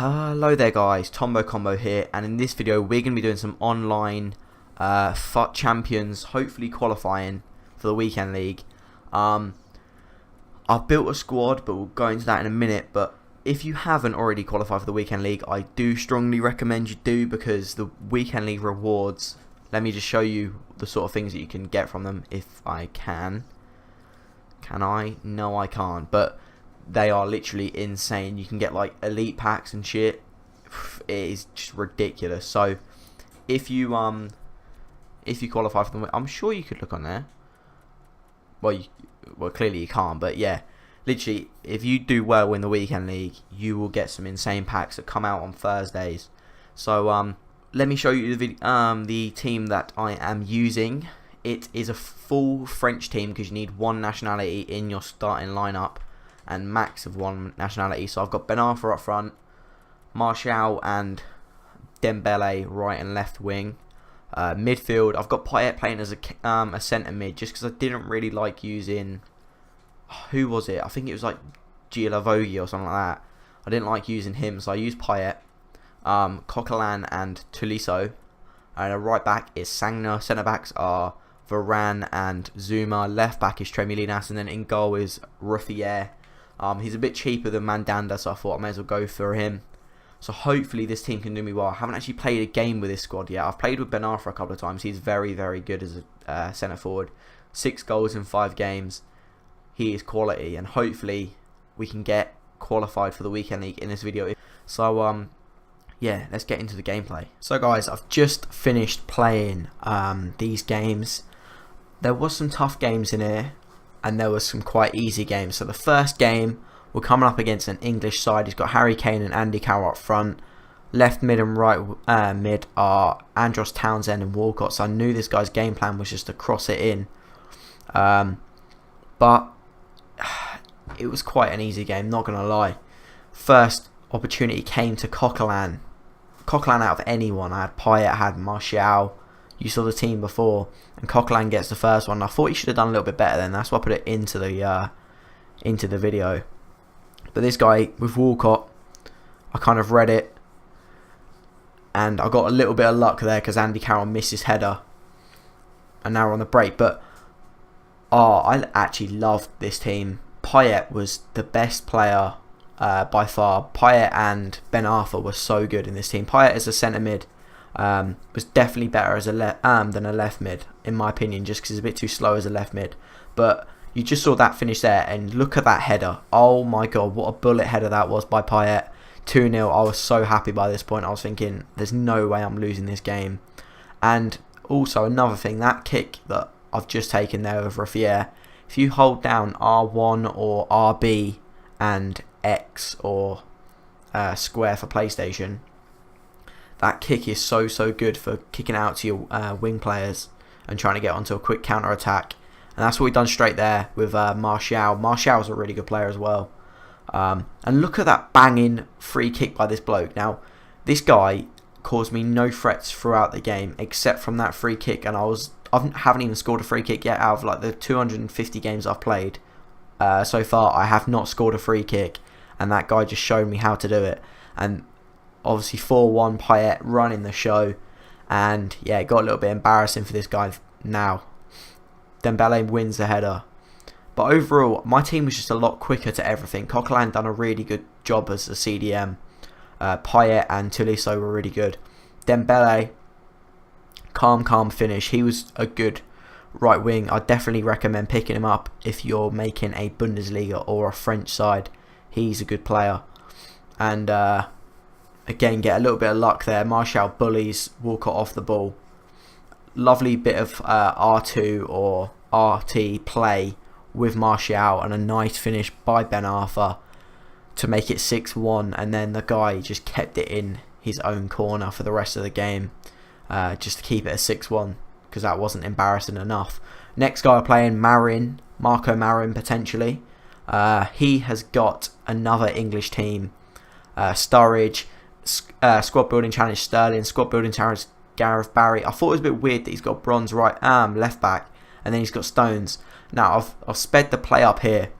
Hello there guys, Tombo Combo here, and in this video we're going to be doing some online FUT Champions, hopefully qualifying for the weekend league. I've built a squad, but we'll go into that in a minute. But if you haven't already qualified for the weekend league, I do strongly recommend you do, because the weekend league rewards, let me just show you the sort of things that you can get from them if I can. Can I? No, I can't, but they are literally insane. You can get like elite packs and shit. It is just ridiculous. So if you qualify for them, I'm sure you could look on there. Well, clearly you can't, but yeah, literally, if you do well in the weekend league, you will get some insane packs that come out on Thursdays. So let me show you the team that I am using. It is a full French team because you need one nationality in your starting lineup, and max of one nationality. So I've got Arfa up front, Martial and Dembele right and left wing. Midfield, I've got Payet playing as a centre mid, just because I didn't really like using, who was it? I think it was like Gialavogui or something like that. I didn't like using him, so I used Payet, Coquelin and Tolisso. And a right back is Sagna. Centre backs are Varane and Zuma. Left back is Tremolinas, and then in goal is Ruffier. He's a bit cheaper than Mandanda, so I thought I may as well go for him. So hopefully this team can do me well. I haven't actually played a game with this squad yet. I've played with Arfa a couple of times. He's very, very good as a centre forward. 6 goals in 5 games. He is quality, and hopefully we can get qualified for the weekend league in this video. So yeah, let's get into the gameplay. So guys, I've just finished playing these games. There was some tough games in here, and there was some quite easy games. So the first game, we're coming up against an English side. He's got Harry Kane and Andy Carroll up front. Left mid and right mid are Andros Townsend and Walcott. So I knew this guy's game plan was just to cross it in. But it was quite an easy game, not going to lie. First opportunity came to Coquelin. Coquelin out of anyone. I had Payet, I had Martial. You saw the team before, and Coquelin gets the first one. I thought he should have done a little bit better then. That's why I put it into the video. But this guy with Walcott, I kind of read it, and I got a little bit of luck there because Andy Carroll missed his header, and now we're on the break. But I actually loved this team. Payet was the best player by far. Payet and Arfa were so good in this team. Payet as a centre mid was definitely better as than a left mid, in my opinion, just because he's a bit too slow as a left mid. But you just saw that finish there, and look at that header. Oh my god, what a bullet header that was by Payet. 2-0. I was so happy by this point. I was thinking, there's no way I'm losing this game. And also another thing, that kick that I've just taken there with Ruffier, if you hold down R1 or RB and X or square for PlayStation, that kick is so good for kicking out to your wing players and trying to get onto a quick counter attack. And that's what we've done straight there with Martial. Martial's a really good player as well. And look at that banging free kick by this bloke. Now, this guy caused me no threats throughout the game except from that free kick, and I haven't even scored a free kick yet. Out of like the 250 games I've played so far, I have not scored a free kick, and that guy just showed me how to do it. And obviously 4-1 Payet running the show, and yeah, it got a little bit embarrassing for this guy now. Dembele wins the header. But overall, my team was just a lot quicker to everything. Coquelin done a really good job as a CDM. Payet and Tolisso were really good. Dembele, calm finish. He was a good right wing. I definitely recommend picking him up if you're making a Bundesliga or a French side. He's a good player. And again, get a little bit of luck there. Martial bullies Walcott off the ball. Lovely bit of R2 or RT play with Martial, and a nice finish by Arfa to make it 6-1, and then the guy just kept it in his own corner for the rest of the game, just to keep it a 6-1, because that wasn't embarrassing enough. Next guy playing, Marin, Marko Marin potentially. He has got another English team. Sturridge, squad building challenge Sterling, squad building challenge Gareth Barry. I thought it was a bit weird that he's got bronze right left back, and then he's got Stones. Now I've sped the play up here,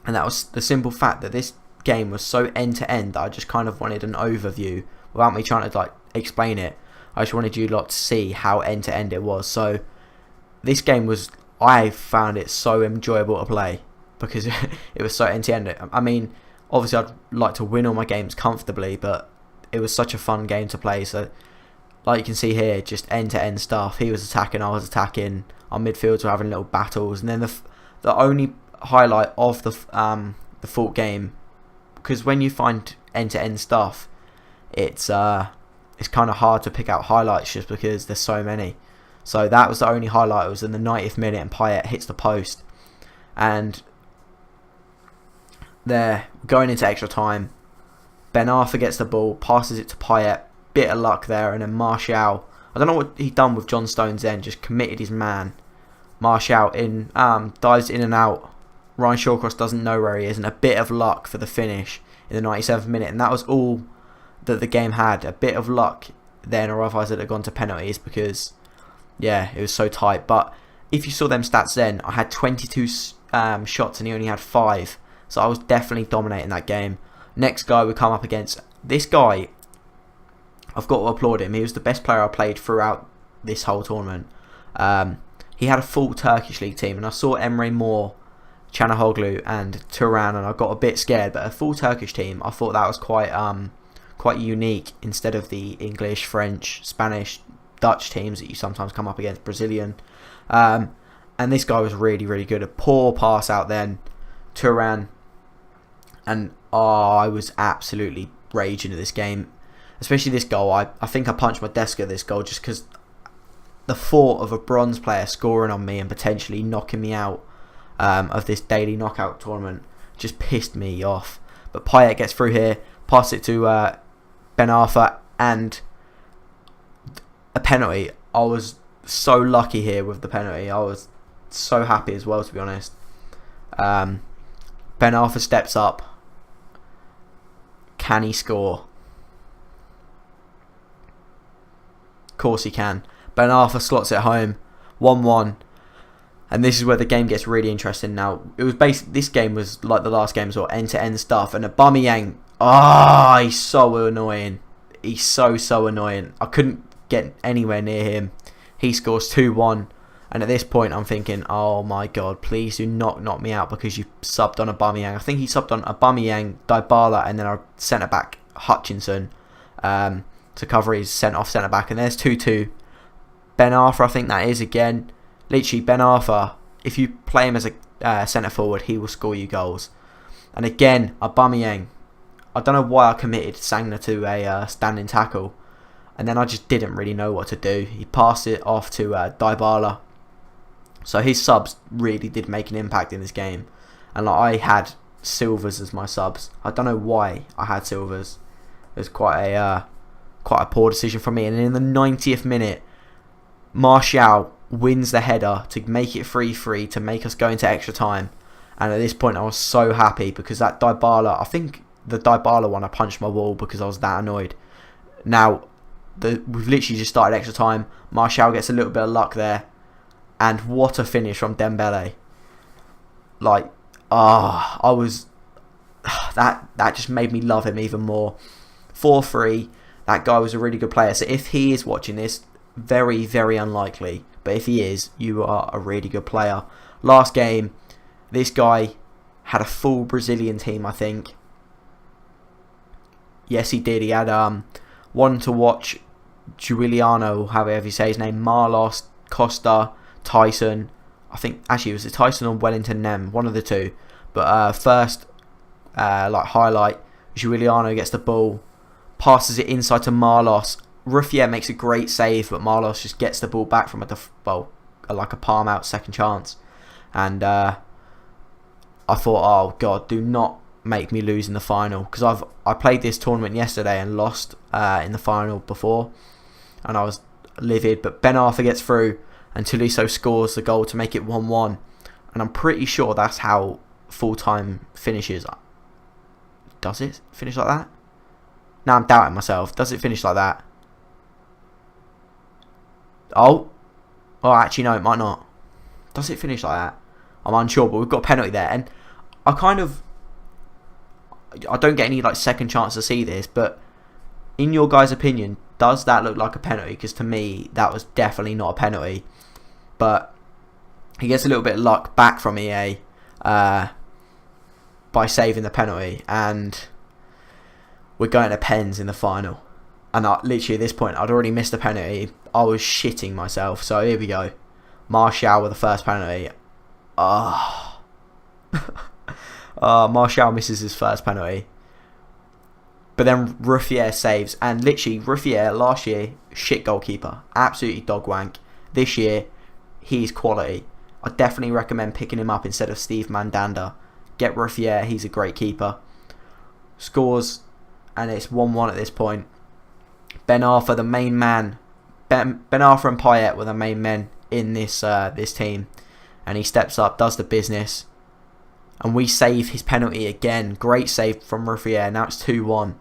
and that was the simple fact that this game was so end to end that I just kind of wanted an overview without me trying to like explain it. I just wanted you lot to see how end to end it was. So this game was, I found it so enjoyable to play because it was so end to end. I mean, obviously I'd like to win all my games comfortably, but it was such a fun game to play. So like you can see here, just end to end stuff. He was attacking, I was attacking. Our midfields were having little battles, and then the only highlight of the full game, because when you find end to end stuff, it's kind of hard to pick out highlights just because there's so many. So that was the only highlight. It was in the 90th minute, and Payet hits the post, and they're going into extra time. Ben Arfa gets the ball, passes it to Payet, bit of luck there, and then Martial, I don't know what he'd done with John Stones then, just committed his man. Martial dives in and out. Ryan Shawcross doesn't know where he is, and a bit of luck for the finish in the 97th minute, and that was all that the game had. A bit of luck then, or otherwise it had gone to penalties, because yeah, it was so tight. But if you saw them stats then, I had 22 shots and he only had 5, so I was definitely dominating that game. Next guy we come up against, this guy, I've got to applaud him. He was the best player I played throughout this whole tournament. He had a full Turkish league team, and I saw Emre Mor, Chanahoglu and Turan, and I got a bit scared. But a full Turkish team, I thought that was quite unique, instead of the English, French, Spanish, Dutch teams that you sometimes come up against, Brazilian. And this guy was really, really good. A poor pass out then, Turan, and I was absolutely raging at this game. Especially this goal. I think I punched my desk at this goal just because the thought of a bronze player scoring on me and potentially knocking me out of this daily knockout tournament just pissed me off. But Payet gets through here, passes it to Ben Arfa, and a penalty. I was so lucky here with the penalty. I was so happy as well, to be honest. Ben Arfa steps up. Can he score? Of course he can. Ben Arfa slots it home, 1-1, and this is where the game gets really interesting. Now, it was this game was like the last game, so end-to-end stuff, and Aubameyang, he's so annoying. He's so annoying. I couldn't get anywhere near him. He scores 2-1, and at this point I'm thinking, oh my god, please do not knock me out because you subbed on Aubameyang. I think he subbed on Aubameyang, Dybala, and then our centre-back Hutchinson to cover his sent-off centre-back, and there's 2-2. Ben Arfa, I think that is again. Literally, Ben Arfa, if you play him as a centre-forward, he will score you goals. And again, Aubameyang, I don't know why I committed Sangna to a standing tackle, and then I just didn't really know what to do. He passed it off to Dybala. So his subs really did make an impact in this game. And like, I had Silvers as my subs. I don't know why I had Silvers. It was quite a poor decision from me. And in the 90th minute, Martial wins the header to make it 3-3, to make us go into extra time. And at this point I was so happy because that Dybala, I think the Dybala one, I punched my wall because I was that annoyed. Now, we've literally just started extra time. Martial gets a little bit of luck there. And what a finish from Dembele. Like, that just made me love him even more. 4-3, that guy was a really good player. So if he is watching this, very, very unlikely. But if he is, you are a really good player. Last game, this guy had a full Brazilian team, I think. Yes, he did. He had one to watch, Giuliano, however you say his name, Marlos, Costa, Tyson. I think, actually, it was Tyson or Wellington Nem, one of the two. But first, highlight, Giuliano gets the ball, passes it inside to Marlos. Ruffier makes a great save, but Marlos just gets the ball back from a palm out second chance. And I thought, oh god, do not make me lose in the final, because I played this tournament yesterday and lost in the final before, and I was livid. But Ben Arfa gets through, and Tolisso scores the goal to make it 1-1, and I'm pretty sure that's how full-time finishes. Does it finish like that? Now I'm doubting myself. Does it finish like that? Oh, actually no, it might not. Does it finish like that? I'm unsure, but we've got a penalty there, and I don't get any like second chance to see this, but in your guys' opinion, does that look like a penalty? Because to me, that was definitely not a penalty. But he gets a little bit of luck back from EA by saving the penalty, and we're going to pens in the final. And literally at this point, I'd already missed the penalty. I was shitting myself. So here we go. Martial with the first penalty. Martial misses his first penalty. But then Ruffier saves. And literally, Ruffier last year, shit goalkeeper. Absolutely dog wank. This year, he's quality. I definitely recommend picking him up instead of Steve Mandanda. Get Ruffier, he's a great keeper. Scores, and it's 1-1 at this point. Ben Arfa, the main man. Ben Arfa and Payet were the main men in this team. And he steps up, does the business. And we save his penalty again. Great save from Ruffier. Now it's 2-1.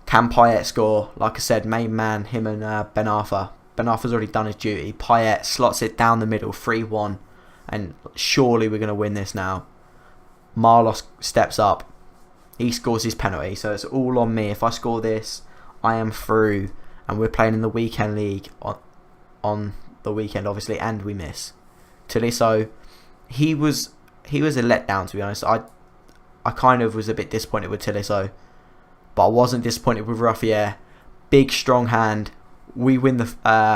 Can Payet score? Like I said, main man, him and Ben Arfa. Ben Arfa's already done his duty. Payet slots it down the middle, 3-1. And surely we're going to win this now. Marlos steps up. He scores his penalty. So it's all on me. If I score this, I am through. And we're playing in the weekend league on the weekend, obviously. And we miss. Tolisso, he was a letdown, to be honest. I kind of was a bit disappointed with Tolisso. But I wasn't disappointed with Ruffier. Big, strong hand. We win the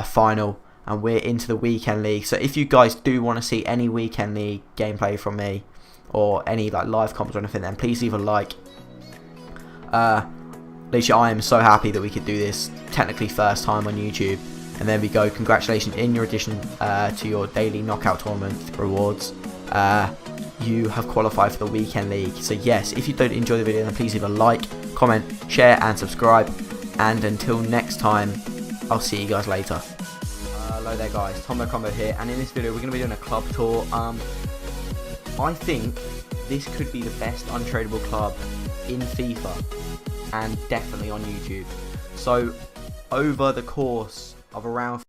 final. And we're into the weekend league. So if you guys do want to see any weekend league gameplay from me, or any like live comps or anything, then please leave a like. Literally, I am so happy that we could do this technically first time on YouTube. And there we go. Congratulations in your addition to your daily knockout tournament rewards. You have qualified for the weekend league. So yes, if you don't enjoy the video, then please leave a like, comment, share and subscribe. And until next time, I'll see you guys later. Hello there guys, Tom Combo here, and in this video we're going to be doing a club tour. I think this could be the best untradeable club in FIFA, and definitely on YouTube. So over the course of around